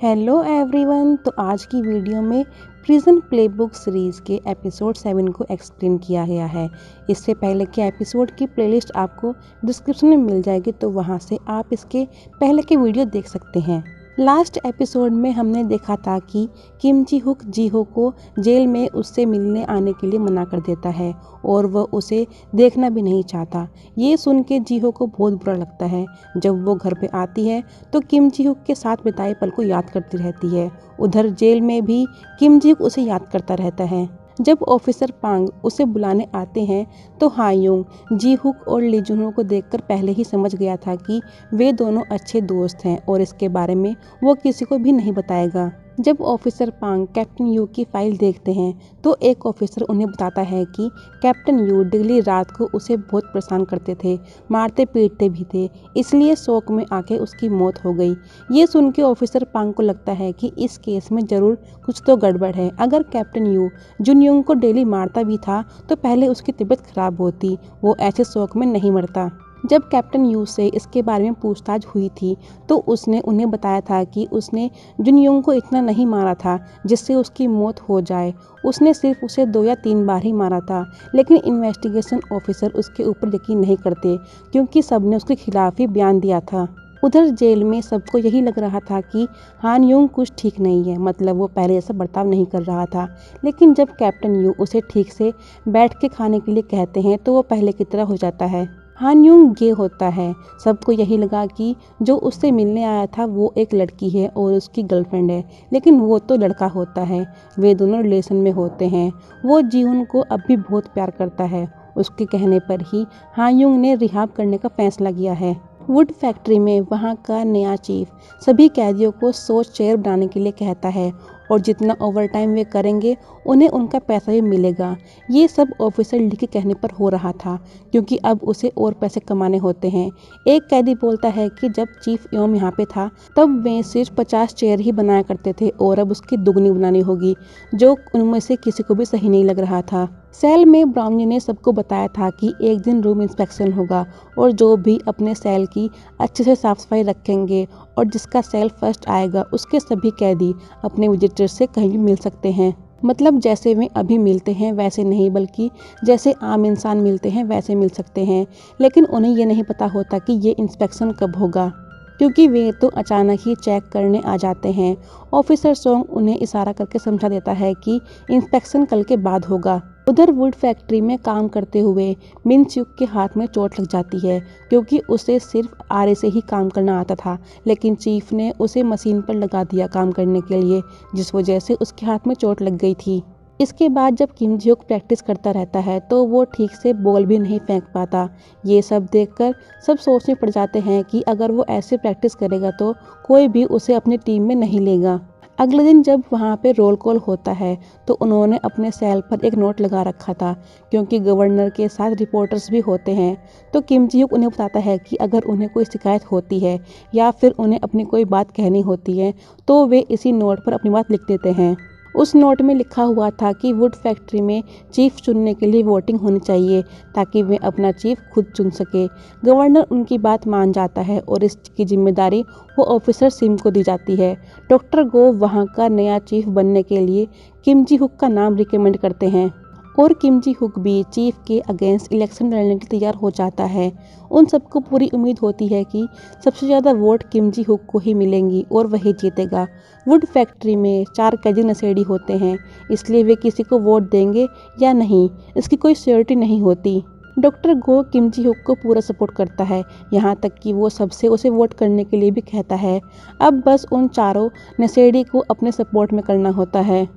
Hello everyone. तो आज की वीडियो में प्रिजन प्लेबुक सीरीज़ के एपिसोड 7 को एक्सप्लेन किया गया है। इससे पहले के एपिसोड की प्लेलिस्ट आपको डिस्क्रिप्शन में मिल जाएगी, तो वहां से आप इसके पहले के वीडियो देख सकते हैं। लास्ट एपिसोड में हमने देखा था कि किम जी हुक जी हो को जेल में उससे मिलने आने के लिए मना कर देता है और वह उसे देखना भी नहीं चाहता। ये सुन के जी हो को बहुत बुरा लगता है। जब वो घर पे आती है तो किम जी हुक के साथ बिताए पल को याद करती रहती है। उधर जेल में भी किम जी हुक उसे याद करता रहता है। जब ऑफिसर पांग उसे बुलाने आते हैं तो हायुंग जी हुक और ली जुनहो को देखकर पहले ही समझ गया था कि वे दोनों अच्छे दोस्त हैं और इसके बारे में वो किसी को भी नहीं बताएगा। जब ऑफिसर पांग कैप्टन यू की फाइल देखते हैं तो एक ऑफिसर उन्हें बताता है कि कैप्टन यू डेली रात को उसे बहुत परेशान करते थे, मारते पीटते भी थे, इसलिए शौक में आके उसकी मौत हो गई। ये सुन के ऑफिसर पांग को लगता है कि इस केस में ज़रूर कुछ तो गड़बड़ है। अगर कैप्टन यू जुनयोंग को डेली मारता भी था तो पहले उसकी तबीयत खराब होती, वो ऐसे शौक में नहीं मरता। जब कैप्टन यू से इसके बारे में पूछताछ हुई थी तो उसने उन्हें बताया था कि उसने जुनयोंग को इतना नहीं मारा था जिससे उसकी मौत हो जाए। उसने सिर्फ उसे 2 या 3 बार ही मारा था, लेकिन इन्वेस्टिगेशन ऑफिसर उसके ऊपर यकीन नहीं करते क्योंकि सबने उसके खिलाफ ही बयान दिया था। उधर जेल में सबको यही लग रहा था कि हान यूंग कुछ ठीक नहीं है, मतलब वो पहले ऐसा बर्ताव नहीं कर रहा था। लेकिन जब कैप्टन यू उसे ठीक से बैठ के खाने के लिए कहते हैं तो वो पहले की तरह हो जाता है। हान यूंग गे होता है। सबको यही लगा कि जो उससे मिलने आया था वो एक लड़की है और उसकी गर्लफ्रेंड है, लेकिन वो तो लड़का होता है। वे दोनों रिलेशन में होते हैं। वो जीहुन को अब भी बहुत प्यार करता है। उसके कहने पर ही हान यूंग ने रिहाब करने का फैसला किया है। वुड फैक्ट्री में वहाँ का नया चीफ सभी कैदियों को 100 चेयर बनाने के लिए कहता है और जितना ओवर टाइम वे करेंगे उन्हें उनका पैसा भी मिलेगा। ये सब ऑफिसर ली के कहने पर हो रहा था क्योंकि अब उसे और पैसे कमाने होते हैं। एक कैदी बोलता है कि जब चीफ योम यहाँ पे था तब वे सिर्फ 50 चेयर ही बनाया करते थे और अब उसकी दुगनी बनानी होगी, जो उनमें से किसी को भी सही नहीं लग रहा था। सेल में ब्राउनी ने सबको बताया था कि एक दिन रूम इंस्पेक्शन होगा और जो भी अपने सेल की अच्छे से साफ सफाई रखेंगे और जिसका सेल फर्स्ट आएगा उसके सभी कैदी अपने विजिटर से कहीं भी मिल सकते हैं। मतलब जैसे वे अभी मिलते हैं वैसे नहीं, बल्कि जैसे आम इंसान मिलते हैं वैसे मिल सकते हैं। लेकिन उन्हें ये नहीं पता होता कि ये इंस्पेक्शन कब होगा, क्योंकि वे तो अचानक ही चेक करने आ जाते हैं। ऑफिसर सोंग उन्हें इशारा करके समझा देता है कि इंस्पेक्शन कल के बाद होगा। उधर वुड फैक्ट्री में काम करते हुए मिन च्यूक के हाथ में चोट लग जाती है क्योंकि उसे सिर्फ आरे से ही काम करना आता था, लेकिन चीफ ने उसे मशीन पर लगा दिया काम करने के लिए, जिस वजह से उसके हाथ में चोट लग गई थी। इसके बाद जब किम जी हुक प्रैक्टिस करता रहता है तो वो ठीक से बॉल भी नहीं फेंक पाता। ये सब देखकर सब सोचने पड़ जाते हैं कि अगर वो ऐसे प्रैक्टिस करेगा तो कोई भी उसे अपनी टीम में नहीं लेगा। अगले दिन जब वहाँ पे रोल कॉल होता है तो उन्होंने अपने सेल पर एक नोट लगा रखा था क्योंकि गवर्नर के साथ रिपोर्टर्स भी होते हैं। तो किम जी हुक उन्हें बताता है कि अगर उन्हें कोई शिकायत होती है या फिर उन्हें अपनी कोई बात कहनी होती है तो वे इसी नोट पर अपनी बात लिख देते हैं। उस नोट में लिखा हुआ था कि वुड फैक्ट्री में चीफ चुनने के लिए वोटिंग होनी चाहिए ताकि वे अपना चीफ खुद चुन सके। गवर्नर उनकी बात मान जाता है और इसकी जिम्मेदारी वो ऑफिसर सिम को दी जाती है। डॉक्टर गो वहाँ का नया चीफ बनने के लिए किम जी हुक का नाम रिकमेंड करते हैं और किम जी हुक भी चीफ के अगेंस्ट इलेक्शन लड़ने के लिए तैयार हो जाता है। उन सबको पूरी उम्मीद होती है कि सबसे ज़्यादा वोट किम जी हुक को ही मिलेंगी और वही जीतेगा। वुड फैक्ट्री में 4 कैदी नशेड़ी होते हैं, इसलिए वे किसी को वोट देंगे या नहीं इसकी कोई श्योरिटी नहीं होती। डॉक्टर गो किम जी हुक को पूरा सपोर्ट करता है, यहाँ तक कि वो सबसे उसे वोट करने के लिए भी कहता है। अब बस उन चारों नशेड़ी को अपने सपोर्ट में करना होता है।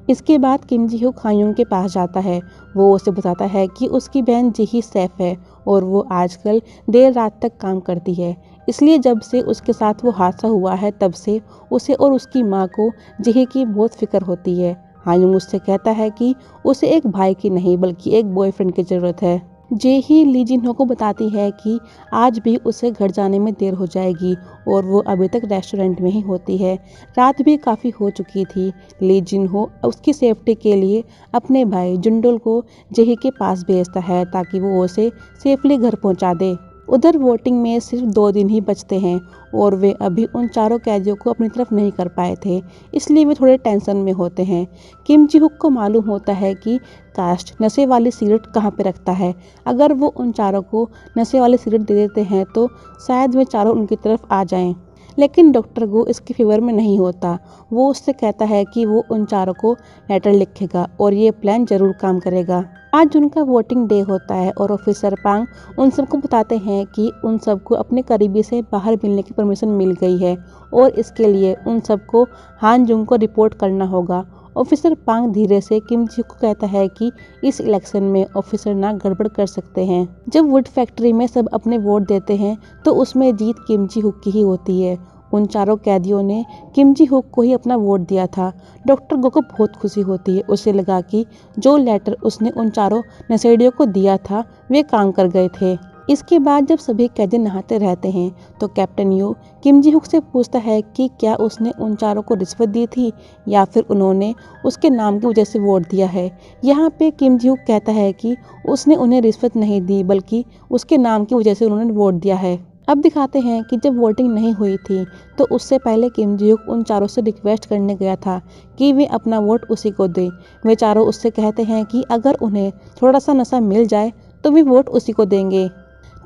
इसके बाद किम जी हुक हायुंग के पास जाता है। वो उसे बताता है कि उसकी बहन जिही सेफ है और वो आजकल देर रात तक काम करती है, इसलिए जब से उसके साथ वो हादसा हुआ है तब से उसे और उसकी माँ को जिही की बहुत फिक्र होती है। हायुंग उससे कहता है कि उसे एक भाई की नहीं बल्कि एक बॉयफ्रेंड की ज़रूरत है। जेही ली जिनहो को बताती है कि आज भी उसे घर जाने में देर हो जाएगी और वो अभी तक रेस्टोरेंट में ही होती है। रात भी काफ़ी हो चुकी थी। ली जिनहो उसकी सेफ्टी के लिए अपने भाई जुंडोल को जेही के पास भेजता है ताकि वो उसे सेफली घर पहुंचा दे। उधर वोटिंग में सिर्फ 2 दिन ही बचते हैं और वे अभी उन चारों कैदियों को अपनी तरफ नहीं कर पाए थे, इसलिए वे थोड़े टेंशन में होते हैं। किम जी हुक को मालूम होता है कि कास्ट नशे वाली सिगरेट कहाँ पे रखता है। अगर वो उन चारों को नशे वाली सिगरेट दे देते हैं तो शायद वे चारों उनकी तरफ आ जाएं। लेकिन डॉक्टर गो इसके फेवर में नहीं होता। वो उससे कहता है कि वो उन चारों को लेटर लिखेगा और ये प्लान जरूर काम करेगा। आज उनका वोटिंग डे होता है और ऑफिसर पांग उन सबको बताते हैं कि उन सबको अपने करीबी से बाहर मिलने की परमिशन मिल गई है और इसके लिए उन सबको हान जुंग को रिपोर्ट करना होगा। ऑफिसर पांग धीरे से किम जी को कहता है कि इस इलेक्शन में ऑफिसर ना गड़बड़ कर सकते हैं। जब वुड फैक्ट्री में सब अपने वोट देते हैं तो उसमें जीत किम जी हुक की ही होती है। उन चारों कैदियों ने किम जी हुक को ही अपना वोट दिया था। डॉक्टर गो को बहुत खुशी होती है। उसे लगा कि जो लेटर उसने उन चारों नशेड़ियों को दिया था वे काम कर गए थे। इसके बाद जब सभी कैदी नहाते रहते हैं तो captain Yu Kim Ji Hook से पूछता है कि क्या उसने उन चारों को रिश्वत दी थी या फिर उन्होंने उसके नाम की वजह से वोट दिया है। यहाँ पे किम जी हुक कहता है कि उसने उन्हें रिश्वत नहीं दी बल्कि उसके नाम की वजह से उन्होंने वोट दिया है। अब दिखाते हैं कि जब वोटिंग नहीं हुई थी तो उससे पहले किम जी हुक उन चारों से रिक्वेस्ट करने गया था कि वे अपना वोट उसी को दें। वे चारों उससे कहते हैं कि अगर उन्हें थोड़ा सा नशा मिल जाए तो वे वोट उसी को देंगे।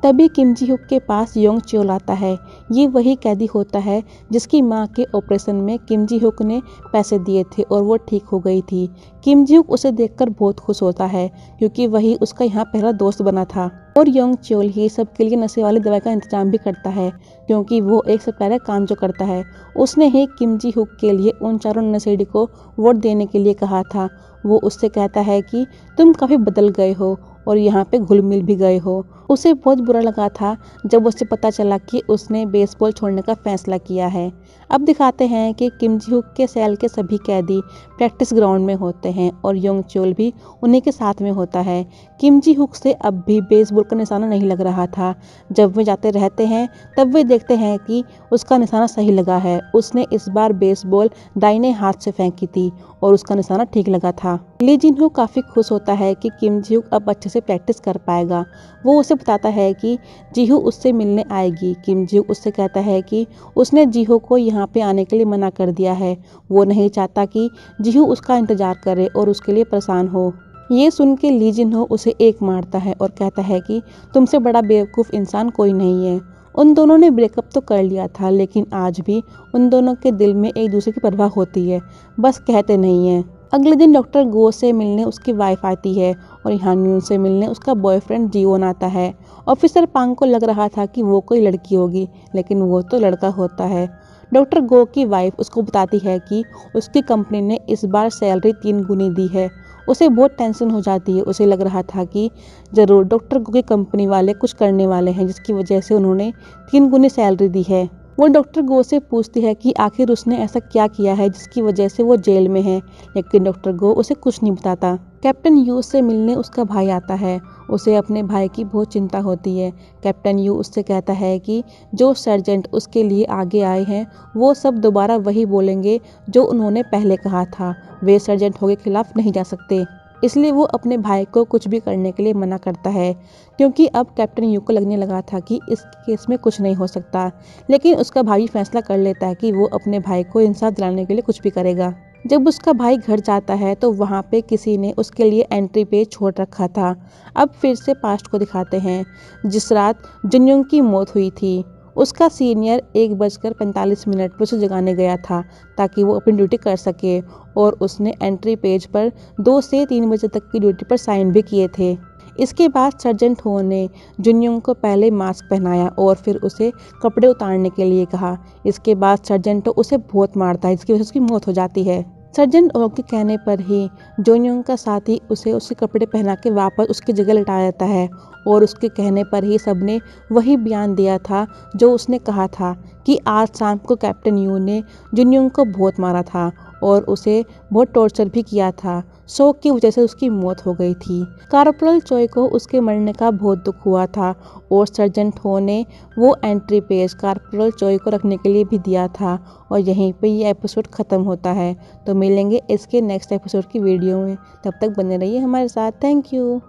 तभी किम जी हुक के पास योंग च्योल आता है। ये वही कैदी होता है जिसकी मां के ऑपरेशन में किम जी हुक ने पैसे दिए थे और वो ठीक हो गई थी। किम जी हुक उसे देखकर बहुत खुश होता है क्योंकि वही उसका यहाँ पहला दोस्त बना था। और योंग च्योल ही सबके लिए नशे वाली दवाई का इंतजाम भी करता है क्योंकि वो एक सप्लायर काम जो करता है उसने ही किम जी हुक के लिए उन चारों नशेड़ी को वोट देने के लिए कहा था। वो उससे कहता है कि तुम काफ़ी बदल गए हो और यहाँ पे घुल मिल भी गए हो। उसे बहुत बुरा लगा था जब उसे पता चला कि उसने बेसबॉल छोड़ने का फैसला किया है। अब दिखाते हैं कि किम जी हुक के सेल के सभी कैदी प्रैक्टिस ग्राउंड में होते हैं और योंग च्योल भी उन्हीं के साथ में होता है। किम जी हुक से अब भी बेसबॉल का निशाना नहीं लग रहा था। जब वे जाते रहते हैं तब वे देखते हैं कि उसका निशाना सही लगा है। उसने इस बार बेसबॉल दाहिने हाथ से फेंकी थी और उसका निशाना ठीक लगा था। ली जिन हो काफ़ी खुश होता है कि किम जी हुक अब अच्छे से प्रैक्टिस कर पाएगा। वो उसे बताता है कि जीहू उससे मिलने आएगी। किम जी हुक उससे कहता है कि उसने जीहू को यहाँ पे आने के लिए मना कर दिया है। वो नहीं चाहता कि जीहू उसका इंतजार करे और उसके लिए परेशान हो। ये सुन के ली जिन हो उसे एक मारता है और कहता है कि तुमसे बड़ा बेवकूफ़ इंसान कोई नहीं है। उन दोनों ने ब्रेकअप तो कर लिया था लेकिन आज भी उन दोनों के दिल में एक दूसरे की परवाह होती है, बस कहते नहीं हैं। अगले दिन डॉक्टर गो से मिलने उसकी वाइफ आती है और हानयून से मिलने उसका बॉयफ्रेंड जीवन आता है। ऑफिसर पांग को लग रहा था कि वो कोई लड़की होगी लेकिन वो तो लड़का होता है। डॉक्टर गो की वाइफ उसको बताती है कि उसकी कंपनी ने इस बार सैलरी 3 गुनी दी है। उसे बहुत टेंशन हो जाती है। उसे लग रहा था कि ज़रूर डॉक्टर गो की कंपनी वाले कुछ करने वाले हैं जिसकी वजह से उन्होंने 3 गुनी सैलरी दी है। वो डॉक्टर गो से पूछती है कि आखिर उसने ऐसा क्या किया है जिसकी वजह से वो जेल में है, लेकिन डॉक्टर गो उसे कुछ नहीं बताता। कैप्टन यू से मिलने उसका भाई आता है। उसे अपने भाई की बहुत चिंता होती है। कैप्टन यू उससे कहता है कि जो सर्जेंट उसके लिए आगे आए हैं वो सब दोबारा वही बोलेंगे जो उन्होंने पहले कहा था। वे सर्जेंट हो के खिलाफ नहीं जा सकते, इसलिए वो अपने भाई को कुछ भी करने के लिए मना करता है क्योंकि अब कैप्टन यू को लगने लगा था कि इस केस में कुछ नहीं हो सकता। लेकिन उसका भाई फैसला कर लेता है कि वो अपने भाई को इंसाफ दिलाने के लिए कुछ भी करेगा। जब उसका भाई घर जाता है तो वहाँ पे किसी ने उसके लिए एंट्री पेज छोड़ रखा था। अब फिर से पास्ट को दिखाते हैं जिस रात जुनयोंग की मौत हुई थी। उसका सीनियर 1:45 पर उसे जगाने गया था ताकि वो अपनी ड्यूटी कर सके और उसने एंट्री पेज पर 2 से 3 बजे तक की ड्यूटी पर साइन भी किए थे। इसके बाद सर्जेंट हो ने जुनयोंग को पहले मास्क पहनाया और फिर उसे कपड़े उतारने के लिए कहा। इसके बाद सर्जेंट उसे बहुत मारता है जिसकी वजह से उसकी मौत हो जाती है। सर्जेंट ओ के कहने पर ही जुनयोंग का साथी उसे उसके कपड़े पहना के वापस उसकी जगह लौटा देता है और उसके कहने पर ही सबने वही बयान दिया था जो उसने कहा था कि आज शाम को कैप्टन यू ने जुनयोंग को बहुत मारा था और उसे बहुत टॉर्चर भी किया था। शोक की वजह से उसकी मौत हो गई थी। कॉर्पोरल चोय को उसके मरने का बहुत दुख हुआ था और सर्जेंट हो ने वो एंट्री पेज कॉर्पोरल चोय को रखने के लिए भी दिया था। और यहीं पे ये एपिसोड ख़त्म होता है। तो मिलेंगे इसके नेक्स्ट एपिसोड की वीडियो में, तब तक बने रहिए हमारे साथ। Thank you.